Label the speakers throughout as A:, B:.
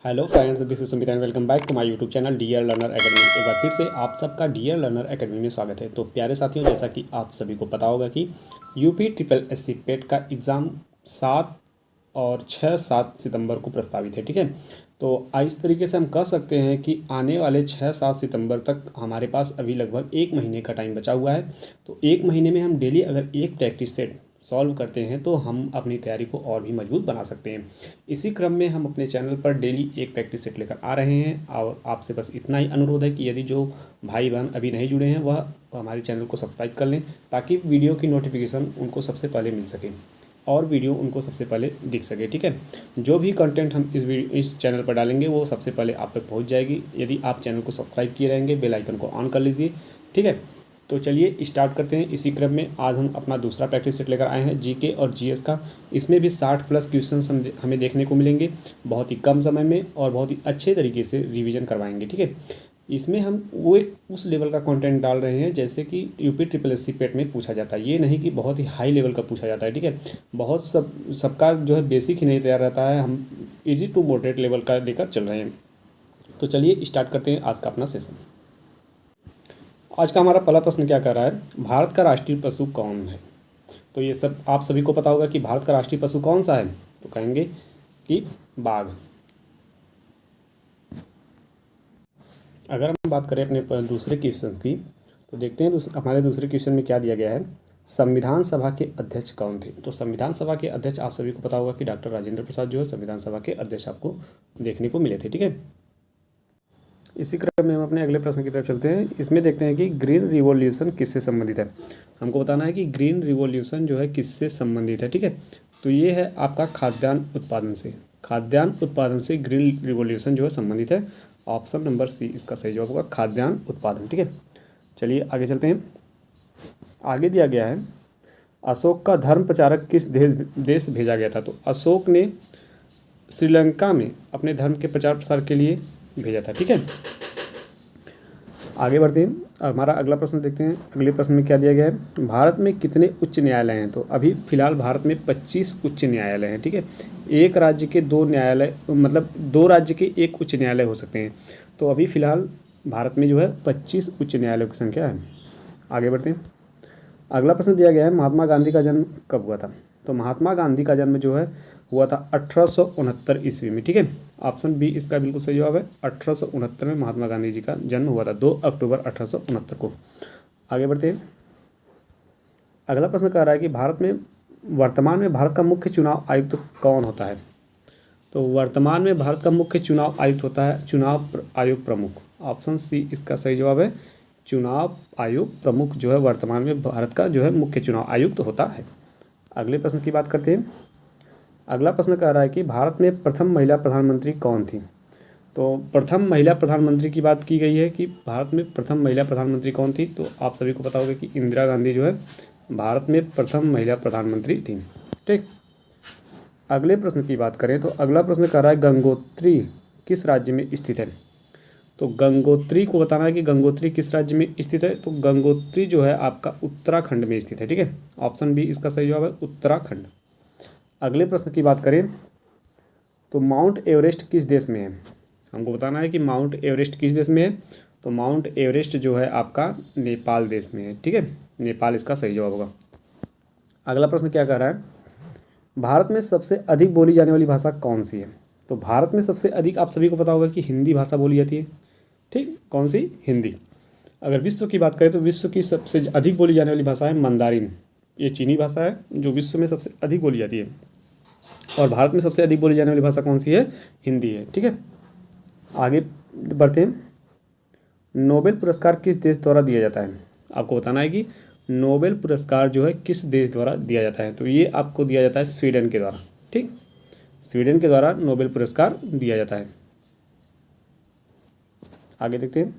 A: Hello friends, this is Sumit and welcome back to my YouTube channel dear learner academy. एक बार फिर से आप सबका डियर लर्नर एकेडमी में स्वागत है। तो प्यारे साथियों, जैसा कि आप सभी को पता होगा कि यूपी ट्रिपल एससी पेट का एग्ज़ाम 7 और 6-7 सितंबर को प्रस्तावित है। ठीक है, तो इस तरीके से हम कह सकते हैं कि आने वाले 6-7 सितंबर तक हमारे पास अभी लगभग 1 महीने का टाइम बचा हुआ है। तो 1 महीने में हम डेली अगर एक प्रैक्टिस सेट सॉल्व करते हैं तो हम अपनी तैयारी को और भी मजबूत बना सकते हैं। इसी क्रम में हम अपने चैनल पर डेली एक प्रैक्टिस सेट लेकर आ रहे हैं और आपसे बस इतना ही अनुरोध है कि यदि जो भाई बहन अभी नहीं जुड़े हैं वह हमारे चैनल को सब्सक्राइब कर लें, ताकि वीडियो की नोटिफिकेशन उनको सबसे पहले मिल सके और वीडियो उनको सबसे पहले दिख सके। ठीक है, जो भी कंटेंट हम इस चैनल पर डालेंगे वो सबसे पहले आप तक पहुंच जाएगी, यदि आप चैनल को सब्सक्राइब किए रहेंगे। बेल आइकन को ऑन कर लीजिए। ठीक है, तो चलिए स्टार्ट करते हैं। इसी क्रम में आज हम अपना दूसरा प्रैक्टिस सेट लेकर आए हैं जीके और जीएस का। इसमें भी 60+ क्वेश्चन हमें देखने को मिलेंगे बहुत ही कम समय में और बहुत ही अच्छे तरीके से रिवीजन करवाएंगे। ठीक है, इसमें हम वो एक उस लेवल का कंटेंट डाल रहे हैं जैसे कि यूपी ट्रिपल एससी पेट में पूछा जाता है। ये नहीं कि बहुत ही हाई लेवल का पूछा जाता है। ठीक है, बहुत सबका जो है बेसिक ही नहीं तैयार रहता है। हम इजी टू मॉडरेट लेवल का लेकर चल रहे हैं। तो चलिए स्टार्ट करते हैं आज का अपना सेशन। आज का हमारा पहला प्रश्न क्या कर रहा है, भारत का राष्ट्रीय पशु कौन है। तो ये सब आप सभी को पता होगा कि भारत का राष्ट्रीय पशु कौन सा है, तो कहेंगे कि बाघ। अगर हम बात करें अपने दूसरे क्वेश्चन की, तो देखते हैं हमारे दूसरे क्वेश्चन में क्या दिया गया है। संविधान सभा के अध्यक्ष कौन थे। तो संविधान सभा के अध्यक्ष आप सभी को पता होगा कि डॉक्टर राजेंद्र प्रसाद जो है संविधान सभा के अध्यक्ष आपको देखने को मिले थे। ठीक है, इसी क्रम में हम अपने अगले प्रश्न की तरफ चलते हैं। इसमें देखते हैं कि ग्रीन रिवॉल्यूशन किससे संबंधित है। हमको बताना है कि ग्रीन रिवॉल्यूशन जो है किससे संबंधित है। ठीक है, तो ये है आपका खाद्यान्न उत्पादन से। खाद्यान्न उत्पादन से ग्रीन रिवॉल्यूशन जो है संबंधित है। ऑप्शन नंबर सी इसका सही जवाब होगा, खाद्यान्न उत्पादन। ठीक है, चलिए आगे चलते हैं। आगे दिया गया है, अशोक का धर्म प्रचारक किस देश भेजा गया था। तो अशोक ने श्रीलंका में अपने धर्म के प्रचार प्रसार के लिए भेजा था। ठीक है, आगे बढ़ते हैं। हमारा अगला प्रश्न देखते हैं। अगले प्रश्न में क्या दिया गया है, भारत में कितने उच्च न्यायालय हैं। तो अभी फिलहाल भारत में 25 उच्च न्यायालय हैं। ठीक है, एक राज्य के 2 न्यायालय, मतलब 2 राज्य के 1 उच्च न्यायालय हो सकते हैं। तो अभी फिलहाल भारत में जो है 25 उच्च न्यायालयों की संख्या है। आगे बढ़ते हैं। अगला प्रश्न दिया गया है, महात्मा गांधी का जन्म कब हुआ था। तो महात्मा गांधी का जन्म जो है हुआ था 1869 ईस्वी में। ठीक है, ऑप्शन बी इसका बिल्कुल सही जवाब है। 1869 में महात्मा गांधी जी का जन्म हुआ था, 2 अक्टूबर 1869 को। आगे बढ़ते हैं। अगला प्रश्न कह रहा है कि वर्तमान में भारत का मुख्य चुनाव आयुक्त कौन होता है। तो वर्तमान में भारत का मुख्य चुनाव आयुक्त होता है चुनाव आयोग प्रमुख। ऑप्शन सी इसका सही जवाब है, चुनाव आयोग प्रमुख जो है वर्तमान में भारत का जो है मुख्य चुनाव आयुक्त होता है। अगले प्रश्न की बात करते हैं। अगला प्रश्न कह रहा है कि भारत में प्रथम महिला प्रधानमंत्री कौन थी। तो प्रथम महिला प्रधानमंत्री की बात की गई है कि भारत में प्रथम महिला प्रधानमंत्री कौन थी। तो आप सभी को पता होगा कि इंदिरा गांधी जो है भारत में प्रथम महिला प्रधानमंत्री थी। ठीक, अगले प्रश्न की बात करें तो अगला प्रश्न कह रहा है, गंगोत्री किस राज्य में स्थित है। तो गंगोत्री को बताना है कि गंगोत्री किस राज्य में स्थित है। तो गंगोत्री जो है आपका उत्तराखंड में स्थित है। ठीक है, ऑप्शन बी इसका सही जवाब है, उत्तराखंड। अगले प्रश्न की बात करें तो माउंट एवरेस्ट किस देश में है। हमको बताना है कि माउंट एवरेस्ट किस देश में है। तो माउंट एवरेस्ट जो है आपका नेपाल देश में है। ठीक है, नेपाल इसका सही जवाब होगा। अगला प्रश्न क्या कह रहा है, भारत में सबसे अधिक बोली जाने वाली भाषा कौन सी है। तो भारत में सबसे अधिक आप सभी को पता होगा कि हिंदी भाषा बोली जाती है। ठीक, कौन सी, हिंदी। अगर विश्व की बात करें तो विश्व की सबसे अधिक बोली जाने वाली भाषा है मंदारिन। ये चीनी भाषा है जो विश्व में सबसे अधिक बोली जाती है। और भारत में सबसे अधिक बोली जाने वाली भाषा कौन सी है, हिंदी है। ठीक है, आगे बढ़ते हैं। नोबेल पुरस्कार किस देश द्वारा दिया जाता है। आपको बताना है कि नोबेल पुरस्कार जो है किस देश द्वारा दिया जाता है। तो ये आपको दिया जाता है स्वीडन के द्वारा। ठीक, स्वीडन के द्वारा नोबेल पुरस्कार दिया जाता है। आगे देखते हैं।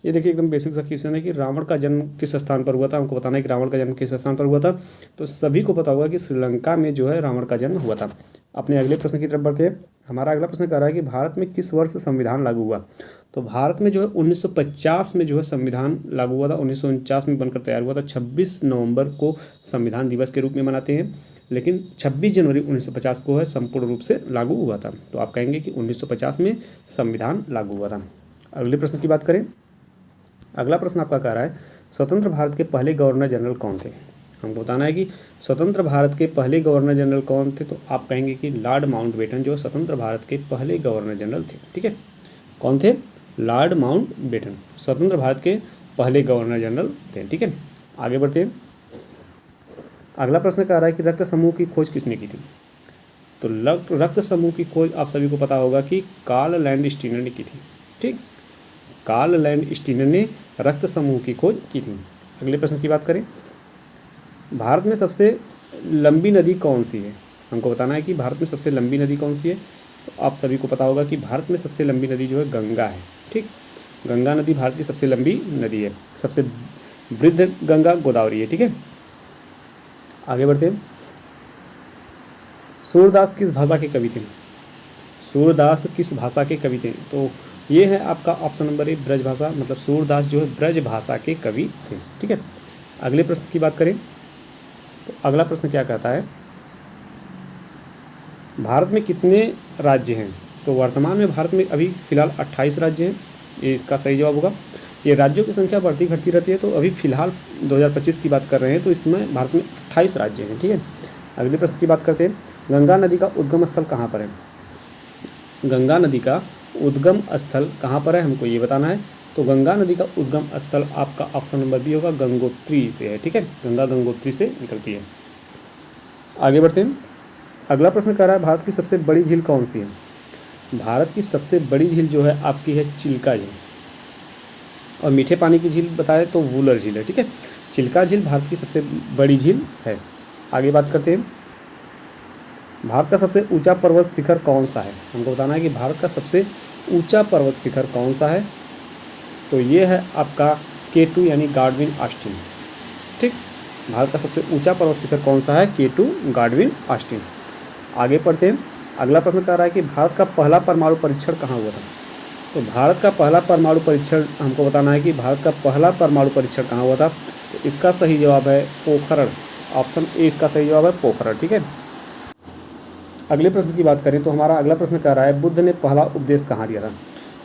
A: ये देखिए एकदम बेसिक सा क्वेश्चन है कि रावण का जन्म किस स्थान पर हुआ था। हमको बताना है कि रावण का जन्म किस स्थान पर हुआ था। तो सभी को पता होगा कि श्रीलंका में जो है रावण का जन्म हुआ था। अपने अगले प्रश्न की तरफ बढ़ते हैं। हमारा अगला प्रश्न कह रहा है कि भारत में किस वर्ष संविधान लागू हुआ। तो भारत में जो है 1950 में जो है संविधान लागू हुआ था। 1949 में बनकर तैयार हुआ था। 26 नवंबर को संविधान दिवस के रूप में मनाते हैं। लेकिन 26 जनवरी 1950 को है संपूर्ण रूप से लागू हुआ था। तो आप कहेंगे कि 1950 में संविधान लागू हुआ था। अगले प्रश्न की बात करें। अगला प्रश्न आपका कह रहा है स्वतंत्र भारत के पहले गवर्नर जनरल कौन थे। हमको बताना है कि स्वतंत्र भारत के पहले गवर्नर जनरल कौन थे। तो आप कहेंगे कि लॉर्ड माउंटबेटन जो स्वतंत्र भारत के पहले गवर्नर जनरल थे। ठीक है, कौन थे? लॉर्ड माउंटबेटन स्वतंत्र भारत के पहले गवर्नर जनरल थे। ठीक है, आगे बढ़ते हैं। अगला प्रश्न कह रहा है कि रक्त समूह की खोज किसने की थी। तो रक्त समूह की खोज आप सभी को पता होगा कि कार्ल लैंडस्टीनर ने की थी। ठीक, कार्ल लैंडस्टीनर ने रक्त समूह की खोज की थी। अगले प्रश्न की बात करें। भारत में सबसे लंबी नदी कौन सी है। हमको बताना है कि भारत में सबसे लंबी नदी कौन सी है। तो आप सभी को पता होगा कि भारत में सबसे लंबी नदी जो है गंगा है। ठीक, गंगा नदी भारत की सबसे लंबी नदी है। सबसे वृद्ध गंगा गोदावरी है। ठीक है, आगे बढ़ते हैं। सूरदास किस भाषा के कवि थे। सूरदास किस भाषा के कवि थे। तो ये है आपका ऑप्शन नंबर ए ब्रज भाषा, मतलब सूरदास जो है ब्रज भाषा के कवि थे। ठीक है, अगले प्रश्न की बात करें। तो अगला प्रश्न क्या कहता है, भारत में कितने राज्य हैं। तो वर्तमान में भारत में अभी फिलहाल 28 राज्य हैं। ये इसका सही जवाब होगा। ये राज्यों की संख्या बढ़ती घटती रहती है। तो अभी फिलहाल 2025 की बात कर रहे हैं, तो इसमें भारत में 28 राज्य हैं। ठीक है, अगले प्रश्न की बात करते हैं। गंगा नदी का उद्गम स्थल कहाँ पर है। गंगा नदी का उद्गम स्थल कहाँ पर है, हमको ये बताना है। तो गंगा नदी का उद्गम स्थल आपका ऑप्शन नंबर बी होगा, गंगोत्री से है। ठीक है, गंगा गंगोत्री से निकलती है। आगे बढ़ते हैं। अगला प्रश्न कह रहा है भारत की सबसे बड़ी झील कौन सी है। भारत की सबसे बड़ी झील जो है आपकी है चिल्का झील। और मीठे पानी की झील बताए तो वूलर झील है। ठीक है, चिल्का झील भारत की सबसे बड़ी झील है। आगे बात करते हैं। भारत का सबसे ऊंचा पर्वत शिखर कौन सा है। हमको बताना है कि भारत का सबसे ऊंचा पर्वत शिखर कौन सा है। तो ये है आपका K2 यानी गाडविन ऑस्टिन। ठीक, भारत का सबसे ऊंचा पर्वत शिखर कौन सा है, K2 गाडविन ऑस्टिन। आगे पढ़ते हैं। अगला प्रश्न कह रहा है कि भारत का पहला परमाणु परीक्षण कहाँ हुआ था। तो भारत का पहला परमाणु परीक्षण हमको बताना है कि भारत का पहला परमाणु परीक्षण कहाँ हुआ था। तो इसका सही जवाब है पोखरण, ऑप्शन ए इसका सही जवाब है पोखरण। ठीक है, अगले प्रश्न की बात करें तो हमारा अगला प्रश्न कह रहा है बुद्ध ने पहला उपदेश कहाँ दिया था।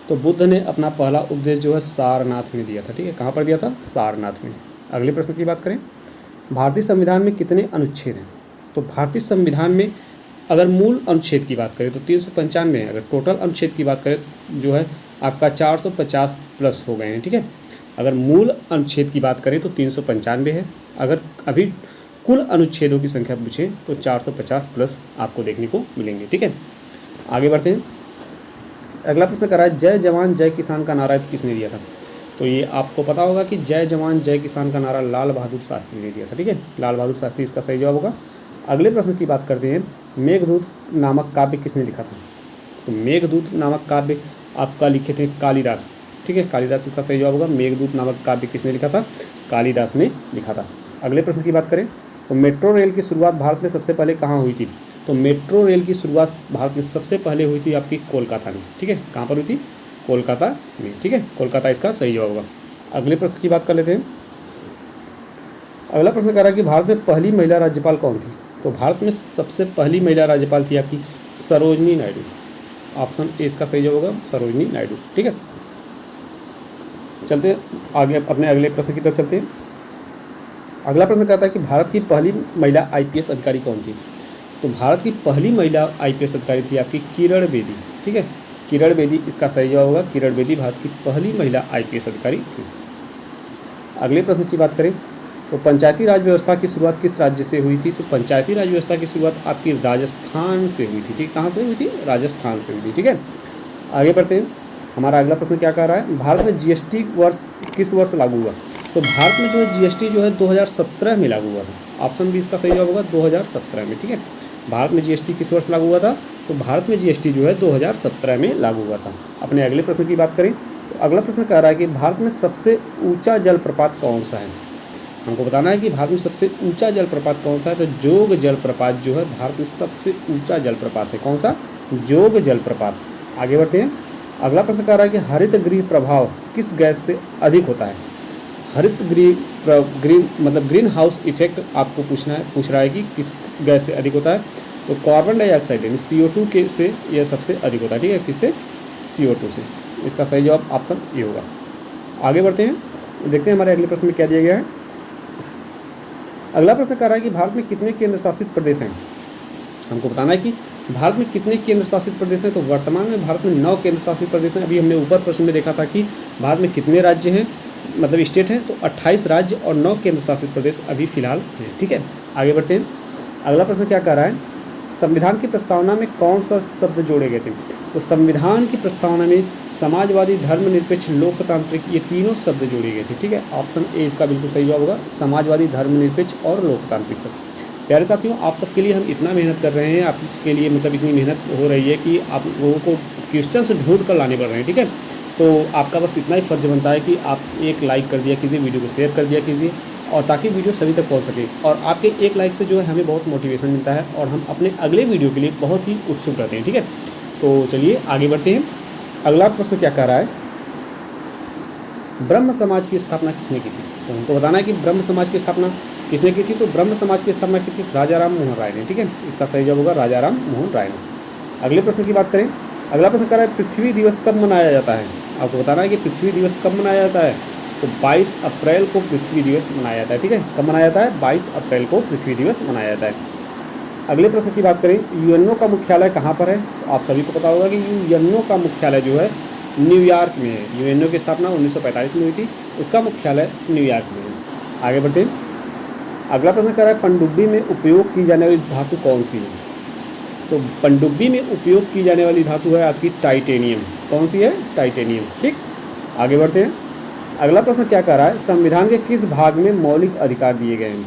A: तो बुद्ध ने अपना पहला उपदेश जो है सारनाथ में दिया था। ठीक है, कहाँ पर दिया था, सारनाथ में। अगले प्रश्न की बात करें। भारतीय संविधान में कितने अनुच्छेद हैं। तो भारतीय संविधान में अगर मूल अनुच्छेद की बात करें तो 395 है। अगर टोटल अनुच्छेद की बात करें जो है आपका 450 प्लस हो गए हैं। ठीक है, अगर मूल अनुच्छेद की बात करें तो 395 है। अगर अभी कुल अनुच्छेदों की संख्या पूछें तो 450 प्लस आपको देखने को मिलेंगे। ठीक है, आगे बढ़ते हैं। अगला प्रश्न कर रहा है जय जवान जय किसान का नारा किसने दिया था। तो ये आपको पता होगा कि जय जवान जय किसान का नारा लाल बहादुर शास्त्री ने दिया था। ठीक है, लाल बहादुर शास्त्री इसका सही जवाब होगा। अगले प्रश्न की बात करते हैं। मेघदूत नामक काव्य किसने लिखा था। तो मेघदूत नामक काव्य आपका लिखे थे कालिदास। ठीक है, कालिदास इसका सही जवाब होगा। मेघदूत नामक काव्य किसने लिखा था, कालिदास ने लिखा था। अगले प्रश्न की बात करें तो मेट्रो रेल की शुरुआत भारत में सबसे पहले कहाँ हुई थी। तो मेट्रो रेल की शुरुआत भारत में सबसे पहले हुई थी आपकी कोलकाता में। ठीक है, कहाँ पर हुई थी, कोलकाता में। ठीक है, कोलकाता इसका सही जवाब होगा। अगले प्रश्न की बात कर लेते हैं। अगला प्रश्न कह रहा है कि भारत में पहली महिला राज्यपाल कौन थी। तो भारत में सबसे पहली महिला राज्यपाल थी आपकी सरोजनी नायडू। ऑप्शन ए इसका सही जवाब होगा, सरोजनी नायडू। ठीक है, चलते हैं आगे अपने अगले प्रश्न की तरफ चलते हैं। अगला प्रश्न कहता है कि भारत की पहली महिला IPS अधिकारी कौन थी। तो भारत की पहली महिला IPS अधिकारी थी आपकी किरण बेदी। ठीक है, किरण बेदी इसका सही जवाब होगा। किरण बेदी भारत की पहली महिला IPS अधिकारी थी। अगले प्रश्न की बात करें तो पंचायती राज व्यवस्था की शुरुआत किस राज्य से हुई थी। तो पंचायती राज व्यवस्था की शुरुआत आपकी राजस्थान से हुई थी। ठीक, कहाँ से हुई थी, राजस्थान से हुई थी। ठीक है, आगे बढ़ते हैं। हमारा अगला प्रश्न क्या कह रहा है, भारत में GST वर्ष किस वर्ष लागू हुआ। तो भारत में जो है GST जो है 2017 में लागू हुआ था। ऑप्शन बी इसका सही जवाब होगा, 2017 में। ठीक है, भारत में GST किस वर्ष लागू हुआ था। तो भारत में GST जो है 2017 में लागू हुआ था। अपने अगले प्रश्न की बात करें तो अगला प्रश्न कह रहा है कि भारत में सबसे ऊंचा जलप्रपात कौन सा है। हमको बताना है कि भारत में सबसे ऊंचा जलप्रपात कौन सा है। तो जोग जलप्रपात जो है भारत में सबसे ऊंचा जलप्रपात है। कौन सा, जोग जलप्रपात। आगे बढ़ते हैं। अगला प्रश्न कह रहा है कि हरित गृह प्रभाव किस गैस से अधिक होता है। हरित ग्रीन मतलब ग्रीन हाउस इफेक्ट आपको पूछ रहा है कि किस गैस से अधिक होता है, तो कार्बन डाइऑक्साइड यानी CO2 के से यह सबसे अधिक होता है, ठीक है, किससे, CO2 से। इसका सही जवाब ऑप्शन ए होगा। आगे बढ़ते हैं, देखते हैं हमारे अगले प्रश्न में क्या दिया गया है। अगला प्रश्न कह रहा है कि भारत में कितने केंद्र शासित प्रदेश हैं। हमको बताना है कि भारत में कितने केंद्र शासित प्रदेश हैं। तो वर्तमान में भारत में 9 केंद्र शासित प्रदेश हैं। अभी हमने ऊपर प्रश्न में देखा था कि भारत में कितने राज्य हैं, मतलब स्टेट हैं, तो 28 राज्य और 9 केंद्र शासित प्रदेश अभी फिलहाल हैं, ठीक है। आगे बढ़ते हैं, अगला प्रश्न क्या कह रहा है, संविधान की प्रस्तावना में कौन सा शब्द जोड़े गए थे। तो संविधान की प्रस्तावना में समाजवादी, धर्मनिरपेक्ष, लोकतांत्रिक, ये तीनों शब्द जोड़े गए थे, ठीक है। ऑप्शन ए इसका बिल्कुल सही जवाब होगा, समाजवादी, धर्मनिरपेक्ष और लोकतांत्रिक शब्द। प्यारे साथियों, आप सबके लिए हम इतना मेहनत कर रहे हैं, आपके लिए मतलब इतनी मेहनत हो रही है कि आप लोगों को क्वेश्चन ढूंढ कर लाने पड़ रहे हैं, ठीक है। तो आपका बस इतना ही फर्ज बनता है कि आप एक लाइक कर दिया कीजिए, वीडियो को शेयर कर दिया कीजिए, और ताकि वीडियो सभी तक पहुंच सके। और आपके एक लाइक से जो है हमें बहुत मोटिवेशन मिलता है और हम अपने अगले वीडियो के लिए बहुत ही उत्सुक रहते हैं, ठीक है। तो चलिए आगे बढ़ते हैं। अगला प्रश्न क्या कह रहा है, ब्रह्म समाज की स्थापना किसने की थी। तो हमको बताना है कि ब्रह्म समाज की स्थापना किसने की थी। तो ब्रह्म समाज की स्थापना की थी राजा राम मोहन राय ने, ठीक है। इसका सही जवाब होगा राजा राम मोहन राय ने। अगले प्रश्न की बात करें, अगला प्रश्न कह रहा है पृथ्वी दिवस कब मनाया जाता है। आपको बताना है कि पृथ्वी दिवस कब मनाया जाता है। तो 22 अप्रैल को पृथ्वी दिवस मनाया जाता है, ठीक है। कब मनाया जाता है, 22 अप्रैल को पृथ्वी दिवस मनाया जाता है। अगले प्रश्न की बात करें, यूएनओ का मुख्यालय कहाँ पर है। तो आप सभी को पता होगा कि यूएनओ का मुख्यालय जो है न्यूयॉर्क में है। यूएनओ की स्थापना 1945 में हुई थी, इसका मुख्यालय न्यूयॉर्क में है। आगे बढ़ते हैं, अगला प्रश्न कर रहा है पनडुब्बी में उपयोग की जाने वाली धातु कौन सी है। तो पनडुब्बी में उपयोग की जाने वाली धातु है आपकी टाइटेनियम। कौन सी है, टाइटेनियम, ठीक। आगे बढ़ते हैं, अगला प्रश्न क्या कह रहा है, संविधान के किस भाग में मौलिक अधिकार दिए गए हैं।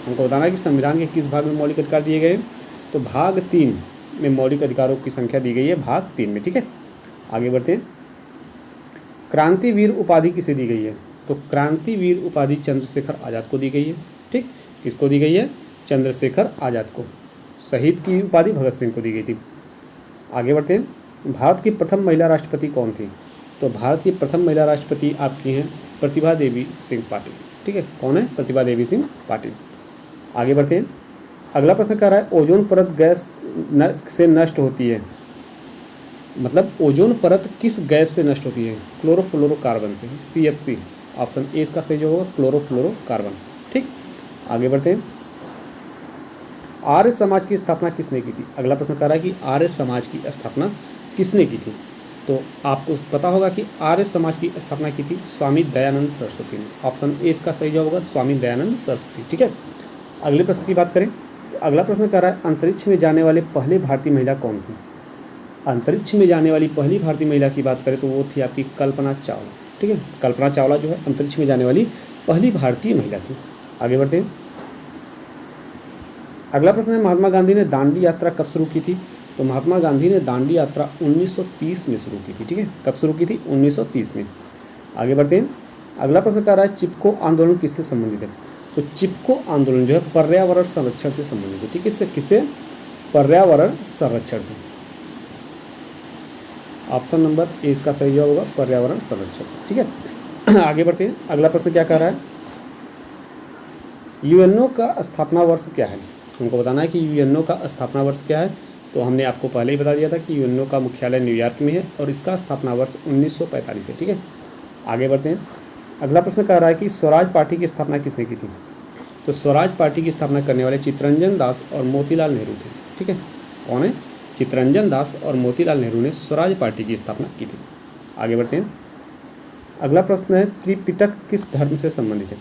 A: हमको बताना है कि संविधान के किस भाग में मौलिक अधिकार दिए गए हैं। तो भाग 3 में मौलिक अधिकारों की संख्या दी गई है, भाग 3 में, ठीक है। आगे बढ़ते हैं, क्रांतिवीर उपाधि किसे दी गई है। तो क्रांतिवीर उपाधि चंद्रशेखर आज़ाद को दी गई है, ठीक। किसको दी गई है, चंद्रशेखर आज़ाद को। शहीद की उपाधि भगत सिंह को दी गई थी। आगे बढ़ते हैं, भारत की प्रथम महिला राष्ट्रपति कौन थी। तो भारत की प्रथम महिला राष्ट्रपति आपकी हैं प्रतिभा देवी सिंह पाटिल, ठीक है। कौन है, प्रतिभा देवी सिंह पाटिल। आगे बढ़ते हैं, अगला प्रश्न कह रहा है ओजोन परत गैस से नष्ट होती है। मतलब ओजोन परत किस गैस से नष्ट होती है। क्लोरोफ्लोरोकार्बन से, CFC। ऑप्शन ए इसका सही जो होगा, क्लोरोफ्लोरोकार्बन, ठीक। आगे बढ़ते हैं, आर्य समाज की स्थापना किसने की थी। अगला प्रश्न कह रहा है कि आर्य समाज की स्थापना किसने की थी। तो आपको पता होगा कि आर्य समाज की स्थापना की थी स्वामी दयानंद सरस्वती ने। ऑप्शन ए इसका सही जवाब होगा, स्वामी दयानंद सरस्वती, ठीक है। अगले प्रश्न की बात करें, अगला प्रश्न कह रहा है अंतरिक्ष में जाने वाले पहले भारतीय महिला कौन थी। अंतरिक्ष में जाने वाली पहली भारतीय महिला की बात करें तो वो थी आपकी कल्पना चावला, ठीक है। कल्पना चावला जो है अंतरिक्ष में जाने वाली पहली भारतीय महिला थी। आगे बढ़ते हैं, अगला प्रश्न है महात्मा गांधी ने दांडी यात्रा कब शुरू की थी। तो महात्मा गांधी ने दांडी यात्रा 1930 में शुरू की थी, ठीक है। कब शुरू की थी, 1930 में। आगे बढ़ते हैं, अगला प्रश्न कह रहा है चिपको आंदोलन किससे संबंधित है। तो चिपको आंदोलन जो है पर्यावरण संरक्षण से संबंधित है, ठीक है। किससे, पर्यावरण संरक्षण से। ऑप्शन नंबर ए इसका सही जवाब होगा, पर्यावरण संरक्षण से, ठीक है। आगे बढ़ते हैं, अगला प्रश्न क्या कह रहा है, यूएनओ का स्थापना वर्ष क्या है। हमको बताना है कि यूएनओ का स्थापना वर्ष क्या है। तो हमने आपको पहले ही बता दिया था कि यूएनओ का मुख्यालय न्यूयॉर्क में है और इसका स्थापना वर्ष 1945 है, ठीक है। आगे बढ़ते हैं, अगला प्रश्न कह रहा है कि स्वराज पार्टी की स्थापना किसने की थी। तो स्वराज पार्टी की स्थापना करने वाले चित्तरंजन दास और मोतीलाल नेहरू थे, ठीक है। कौन है, चित्तरंजन दास और मोतीलाल नेहरू ने स्वराज पार्टी की स्थापना की थी। आगे बढ़ते हैं, अगला प्रश्न है त्रिपिटक किस धर्म से संबंधित है।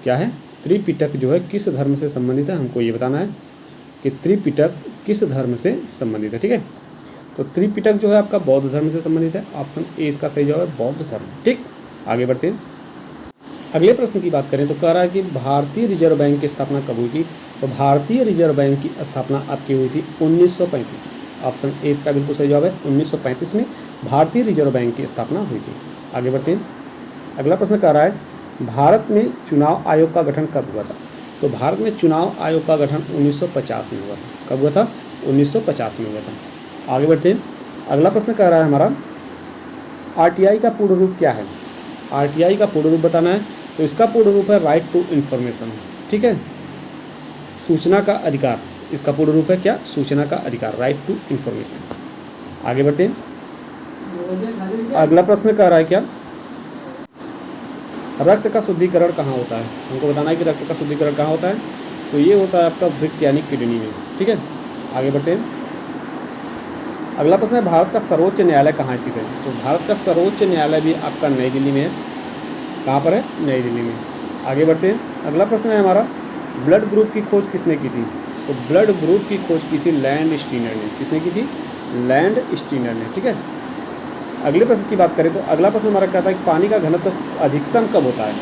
A: क्या है, त्रिपिटक जो है किस धर्म से संबंधित है। हमको ये बताना है कि त्रिपिटक किस धर्म से संबंधित है, ठीक है। तो त्रिपिटक जो है आपका बौद्ध धर्म से संबंधित है। ऑप्शन ए इसका सही जवाब है, बौद्ध धर्म, ठीक। आगे बढ़ते हैं, अगले प्रश्न की बात करें तो कह रहा है कि भारतीय रिजर्व बैंक की स्थापना कब हुई थी। तो भारतीय रिजर्व बैंक की स्थापना आपकी हुई थी 1935 में। ऑप्शन ए इसका बिल्कुल सही जवाब है, 1935 में भारतीय रिजर्व बैंक की स्थापना हुई थी। आगे बढ़ते हैं, अगला प्रश्न कह रहा है भारत में चुनाव आयोग का गठन कब हुआ था। तो भारत में चुनाव आयोग का गठन 1950 में हुआ था। कब हुआ था, 1950 में हुआ था। आगे बढ़ते हैं, अगला प्रश्न कह रहा है हमारा RTI का पूर्ण रूप क्या है। RTI का पूर्ण रूप बताना है। तो इसका पूर्ण रूप है राइट टू इन्फॉर्मेशन, ठीक है, सूचना का अधिकार। इसका पूर्ण रूप है क्या? सूचना का अधिकार, राइट टू इन्फॉर्मेशन। आगे बढ़ते हैं, अगला प्रश्न कह रहा है क्या, रक्त का शुद्धिकरण कहाँ होता है? हमको बताना है कि रक्त का शुद्धिकरण कहाँ होता है। तो ये होता है आपका वृक्क यानी किडनी में, ठीक है। आगे बढ़ते हैं, अगला प्रश्न है भारत का सर्वोच्च न्यायालय कहाँ स्थित है? तो भारत का सर्वोच्च न्यायालय भी आपका नई दिल्ली में है। कहाँ पर है? नई दिल्ली में। आगे बढ़ते हैं, अगला प्रश्न है हमारा, ब्लड ग्रुप की खोज किसने की थी? तो ब्लड ग्रुप की खोज की थी लैंड स्टीनर ने। किसने की थी? लैंड स्टीनर ने, ठीक है। अगले प्रश्न की बात करें तो अगला प्रश्न हमारा कहता है कि पानी का घनत्व अधिकतम कब होता है?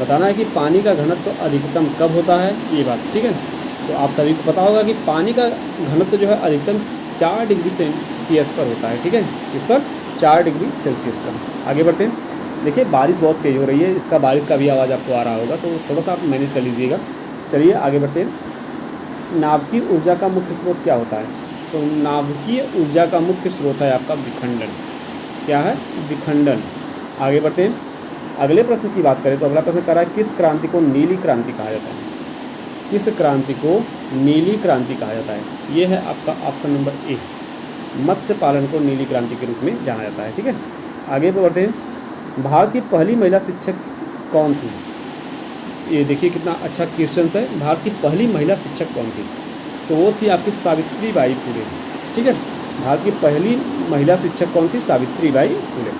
A: बताना है कि पानी का घनत्व अधिकतम कब होता है, ये बात, ठीक है। तो आप सभी को पता होगा कि पानी का घनत्व जो है अधिकतम 4 डिग्री सेल्सियस पर होता है, ठीक है। इस पर 4 डिग्री सेल्सियस पर। आगे बढ़ते हैं, देखिए बारिश बहुत तेज़ हो रही है, इसका बारिश का भी आवाज़ आपको आ रहा होगा, तो थोड़ा सा आप मैनेज कर लीजिएगा। चलिए आगे बढ़ते हैं, नाभिकीय ऊर्जा का मुख्य स्रोत क्या होता है? तो नाभिकीय ऊर्जा का मुख्य स्रोत है आपका विखंडन। क्या है? विखंडन। आगे बढ़ते हैं, अगले प्रश्न की बात करें तो अगला प्रश्न कर रहा है, किस क्रांति को नीली क्रांति कहा जाता है? किस क्रांति को नीली क्रांति कहा जाता है? ये है आपका ऑप्शन नंबर ए, मत्स्य पालन को नीली क्रांति के रूप में जाना जाता है, ठीक है। आगे बढ़ते हैं, भारत की पहली महिला शिक्षक कौन थी? ये देखिए कितना अच्छा क्वेश्चन है। भारत की पहली महिला शिक्षक कौन थी? तो वो थी आपकी सावित्रीबाई फुले, ठीक है। भारत की पहली महिला शिक्षक कौन थी? सावित्रीबाई फुले।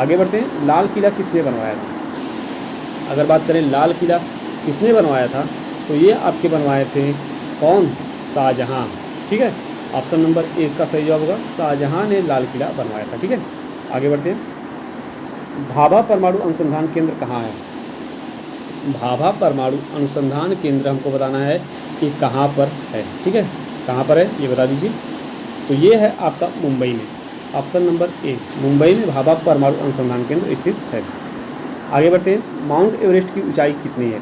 A: आगे बढ़ते हैं, लाल किला किसने बनवाया था? अगर बात करें लाल किला किसने बनवाया था, तो ये आपके बनवाए थे कौन? शाहजहाँ, ठीक है। ऑप्शन नंबर ए इसका सही जवाब होगा, शाहजहाँ ने लाल किला बनवाया था, ठीक है। आगे बढ़ते हैं, भाभा परमाणु अनुसंधान केंद्र कहाँ है? भाभा परमाणु अनुसंधान केंद्र हमको बताना है कि कहाँ पर है, ठीक है। कहाँ पर है ये बता दीजिए। तो ये है आपका मुंबई में, ऑप्शन नंबर ए, मुंबई में भाभा परमाणु अनुसंधान केंद्र स्थित है। आगे बढ़ते हैं, माउंट एवरेस्ट की ऊंचाई कितनी है?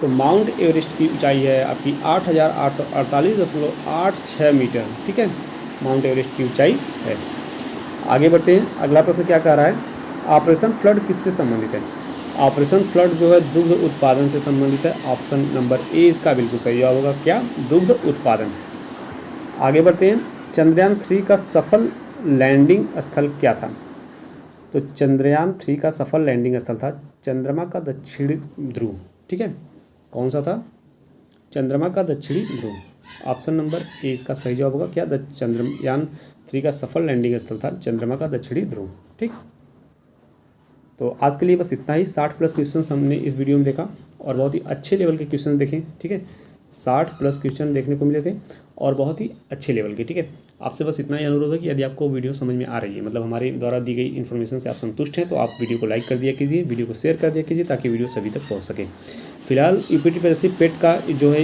A: तो माउंट एवरेस्ट की ऊंचाई है आपकी 8,848.86 मीटर, ठीक है। माउंट एवरेस्ट की ऊंचाई है। आगे बढ़ते हैं, अगला प्रश्न क्या कह रहा है, ऑपरेशन फ्लड किससे संबंधित है? ऑपरेशन फ्लड जो है दुग्ध उत्पादन से संबंधित है। ऑप्शन नंबर ए इसका बिल्कुल सही जवाब होगा, क्या? दुग्ध उत्पादन। आगे बढ़ते हैं, चंद्रयान 3 का सफल लैंडिंग स्थल क्या था? तो चंद्रयान 3 का सफल लैंडिंग स्थल था चंद्रमा का दक्षिणी ध्रुव, ठीक है। कौन सा था? चंद्रमा का दक्षिणी ध्रुव। ऑप्शन नंबर ए इसका सही जवाब होगा, क्या? चंद्रयान 3 का सफल लैंडिंग स्थल था चंद्रमा का दक्षिणी ध्रुव, ठीक। तो आज के लिए बस इतना ही। 60+ क्वेश्चन हमने इस वीडियो में देखा और बहुत ही अच्छे लेवल के क्वेश्चन देखे, ठीक है। 60+ क्वेश्चन देखने को मिले थे और बहुत ही अच्छे लेवल के, ठीक है। आपसे बस इतना ही अनुरोध है कि यदि आपको वीडियो समझ में आ रही है, मतलब हमारे द्वारा दी गई इन्फॉर्मेशन से आप संतुष्ट हैं, तो आप वीडियो को लाइक कर दिया कीजिए, वीडियो को शेयर कर दिया कीजिए, ताकि वीडियो सभी तक पहुँच सके। फिलहाल यूपीटीपीएससी पेट का जो है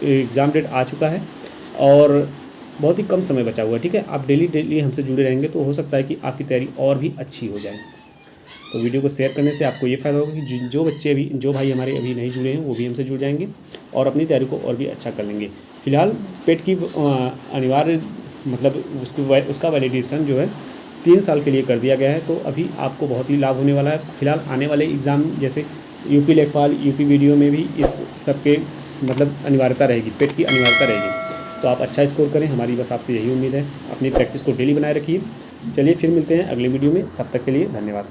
A: एग्ज़ाम डेट आ चुका है और बहुत ही कम समय बचा हुआ है, ठीक है। आप डेली हमसे जुड़े रहेंगे तो हो सकता है कि आपकी तैयारी और भी अच्छी हो जाए। तो वीडियो को शेयर करने से आपको ये फ़ायदा होगा कि जो भाई हमारे अभी नहीं जुड़े हैं वो भी हमसे जुड़ जाएंगे और अपनी तैयारी को और भी अच्छा कर लेंगे। फिलहाल पेट की अनिवार्य मतलब उसका वैलिडेशन जो है 3 साल के लिए कर दिया गया है, तो अभी आपको बहुत ही लाभ होने वाला है। फिलहाल आने वाले एग्ज़ाम जैसे यूपी लेखपाल, यूपी वीडियो में भी इस सब के मतलब अनिवार्यता रहेगी, पेट की अनिवार्यता रहेगी। तो आप अच्छा स्कोर करें, हमारी बस आपसे यही उम्मीद है। अपनी प्रैक्टिस को डेली बनाए रखिए। चलिए फिर मिलते हैं अगले वीडियो में, तब तक के लिए धन्यवाद।